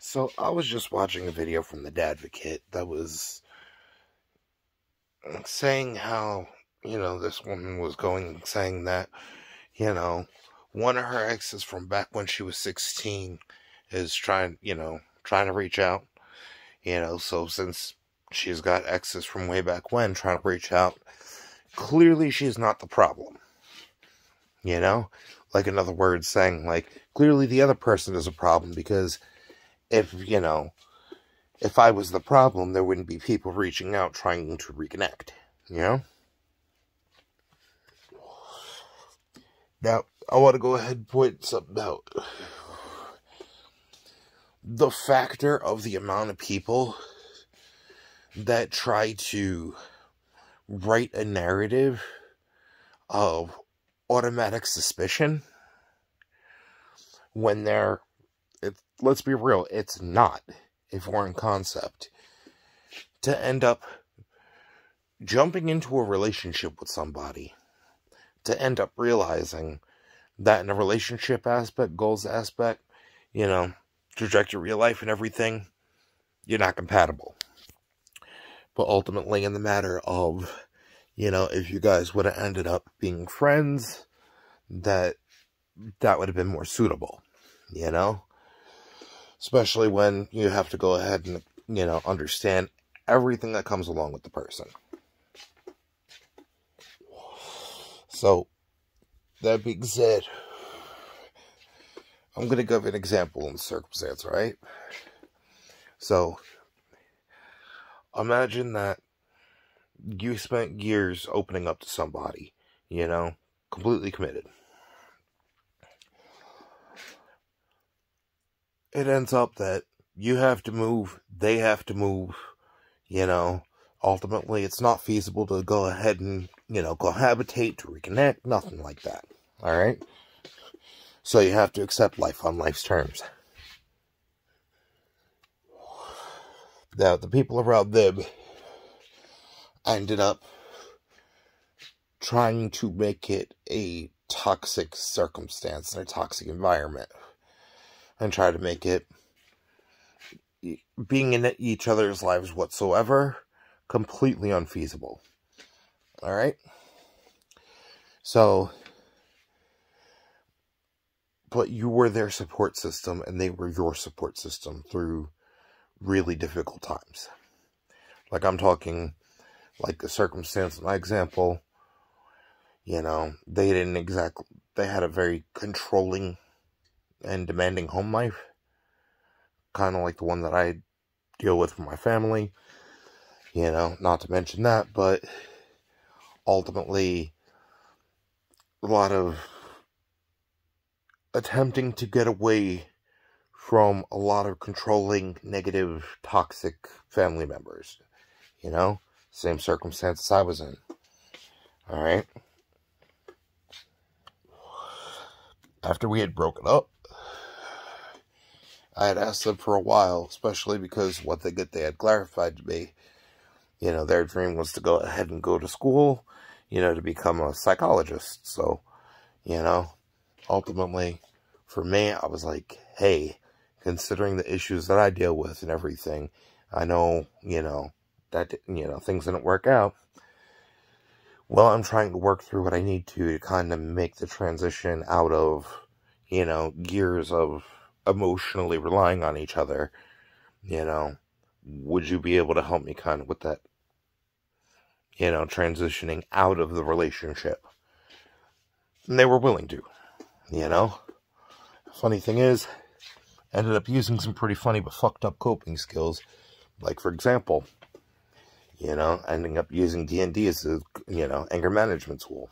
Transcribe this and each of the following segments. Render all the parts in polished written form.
So I was just watching a video from the Dadvocate that was saying how, this woman was saying that, one of her exes from back when she was 16 is trying to reach out, so since she's got exes from way back when trying to reach out, clearly she's not the problem, Like, in other words, saying, like, clearly the other person is a problem because if I was the problem, there wouldn't be people reaching out trying to reconnect, Now, I want to go ahead and point something out. The factor of the amount of people that try to write a narrative of automatic suspicion when let's be real, it's not a foreign concept to end up jumping into a relationship with somebody, to end up realizing that in a relationship aspect, goals aspect, trajectory of life and everything, you're not compatible. But ultimately, in the matter of, if you guys would have ended up being friends, that would have been more suitable, Especially when you have to go ahead and, understand everything that comes along with the person. So, that being said, I'm going to give an example in the circumstance, right? So, imagine that you spent years opening up to somebody, completely committed. It ends up that you have to move, they have to move, ultimately it's not feasible to go ahead and, cohabitate, to reconnect, nothing like that, alright? So you have to accept life on life's terms. Now, the people around them ended up trying to make it a toxic circumstance and a toxic environment, and try to make it, being in each other's lives whatsoever, completely unfeasible. Alright? So, but you were their support system, and they were your support system through really difficult times. Like, I'm talking, like the circumstance, my example, they had a very controlling and demanding home life, kind of like the one that I deal with my family, not to mention that, but ultimately, a lot of attempting to get away from a lot of controlling, negative, toxic family members, same circumstances I was in, alright? After we had broken up, I had asked them for a while, especially because what they had clarified to me, their dream was to go ahead and go to school, to become a psychologist. So, ultimately, for me, I was like, hey, considering the issues that I deal with and everything, I know, that, things didn't work out. Well, I'm trying to work through what I need to kind of make the transition out of, years of emotionally relying on each other. Would you be able to help me kind of with that, transitioning out of the relationship? And they were willing to, Funny thing is, ended up using some pretty funny but fucked up coping skills. Like, for example, ending up using D&D as a, anger management tool.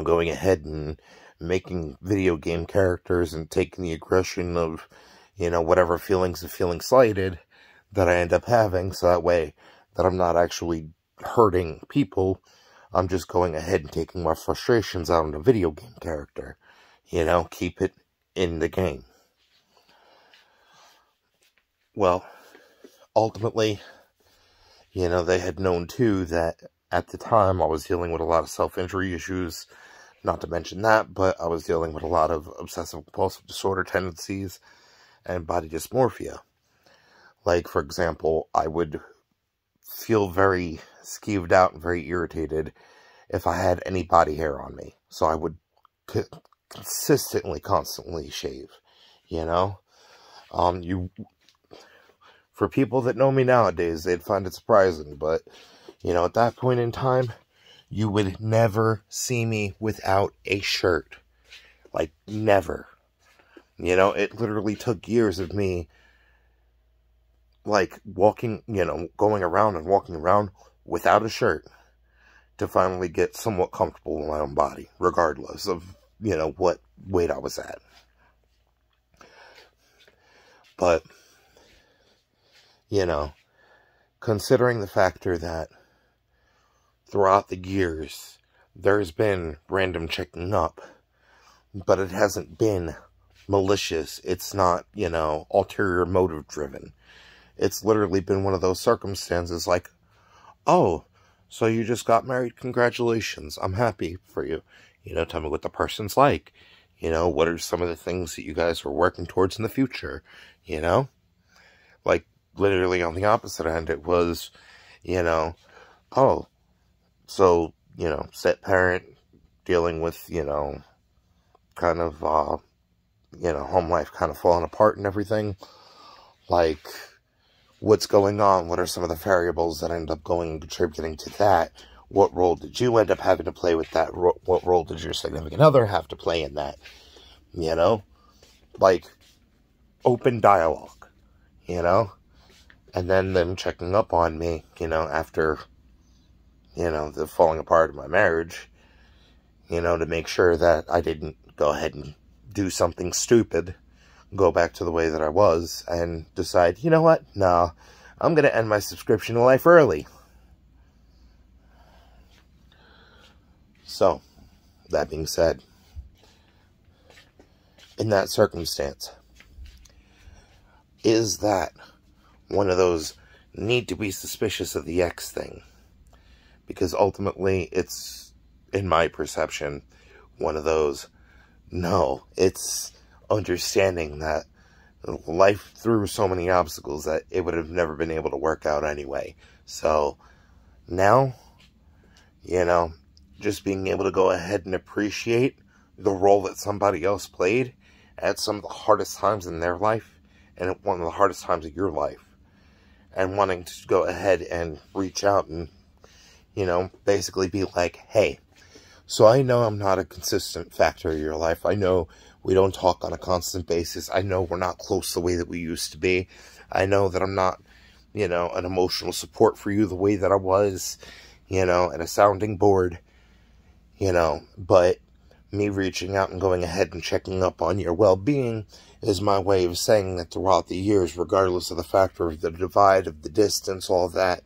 Going ahead and making video game characters and taking the aggression of, whatever feelings of feeling slighted that I end up having, so that way that I'm not actually hurting people, I'm just going ahead and taking my frustrations out on a video game character. Keep it in the game. Well, ultimately, they had known too that at the time I was dealing with a lot of self-injury issues. Not to mention that, but I was dealing with a lot of obsessive-compulsive disorder tendencies and body dysmorphia. Like, for example, I would feel very skeeved out and very irritated if I had any body hair on me. So I would constantly shave, you know? For people that know me nowadays, they'd find it surprising, but, you know, at that point in time, you would never see me without a shirt. Like, never. You know, it literally took years of me, like, walking, you know, going around and walking around without a shirt to finally get somewhat comfortable in my own body, regardless of, you know, what weight I was at. But, you know, considering the factor that throughout the years, there's been random checking up, but it hasn't been malicious. It's not, you know, ulterior motive driven. It's literally been one of those circumstances like, oh, so you just got married, congratulations, I'm happy for you. You know, tell me what the person's like. You know, what are some of the things that you guys are working towards in the future, you know? Like, literally on the opposite end, it was, you know, oh, so, you know, set parent, dealing with, you know, kind of, you know, home life kind of falling apart and everything. Like, what's going on? What are some of the variables that end up going and contributing to that? What role did you end up having to play with that? What role did your significant other have to play in that? You know? Like, open dialogue, you know? And then them checking up on me, you know, after, you know, the falling apart of my marriage, you know, to make sure that I didn't go ahead and do something stupid, go back to the way that I was, and decide, you know what, no, I'm going to end my subscription to life early. So, that being said, in that circumstance, is that one of those need to be suspicious of the ex thing? Because ultimately, it's, in my perception, one of those, no, it's understanding that life threw so many obstacles that it would have never been able to work out anyway. So, now, you know, just being able to go ahead and appreciate the role that somebody else played at some of the hardest times in their life, and at one of the hardest times of your life, and wanting to go ahead and reach out and, you know, basically be like, hey, so I know I'm not a consistent factor in your life. I know we don't talk on a constant basis. I know we're not close the way that we used to be. I know that I'm not, you know, an emotional support for you the way that I was, you know, and a sounding board, you know, but me reaching out and going ahead and checking up on your well-being is my way of saying that throughout the years, regardless of the factor of the divide, of the distance, all of that,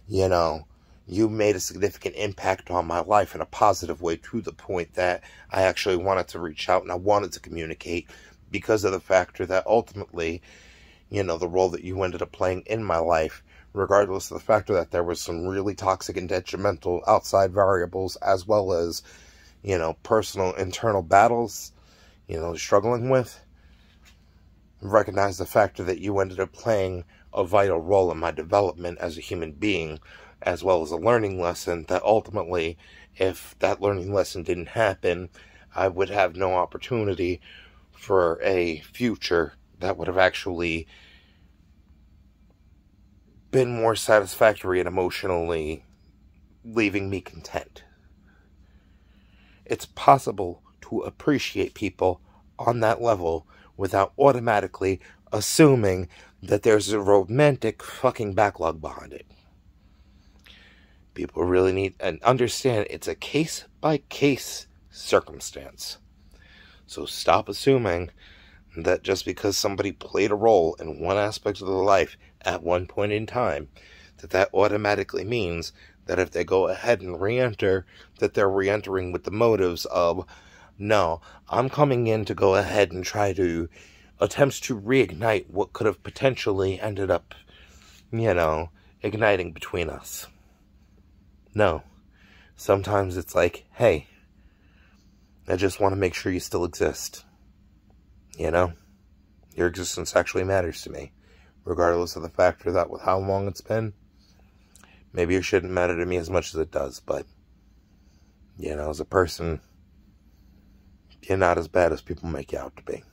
you know, you made a significant impact on my life in a positive way, to the point that I actually wanted to reach out and I wanted to communicate, because of the factor that ultimately, you know, the role that you ended up playing in my life, regardless of the factor that there was some really toxic and detrimental outside variables, as well as, you know, personal internal battles, you know, struggling with, recognize the factor that you ended up playing a vital role in my development as a human being, as well as a learning lesson that ultimately, if that learning lesson didn't happen, I would have no opportunity for a future that would have actually been more satisfactory and emotionally leaving me content. It's possible to appreciate people on that level without automatically assuming that there's a romantic fucking backlog behind it. People really need and understand it's a case-by-case circumstance. So stop assuming that just because somebody played a role in one aspect of their life at one point in time, that automatically means that if they go ahead and re-enter, that they're re-entering with the motives of, no, I'm coming in to go ahead and try to attempt to reignite what could have potentially ended up, you know, igniting between us. No. Sometimes it's like, hey, I just want to make sure you still exist. You know? Your existence actually matters to me, regardless of the factor that with how long it's been, maybe it shouldn't matter to me as much as it does, but, you know, as a person, you're not as bad as people make you out to be.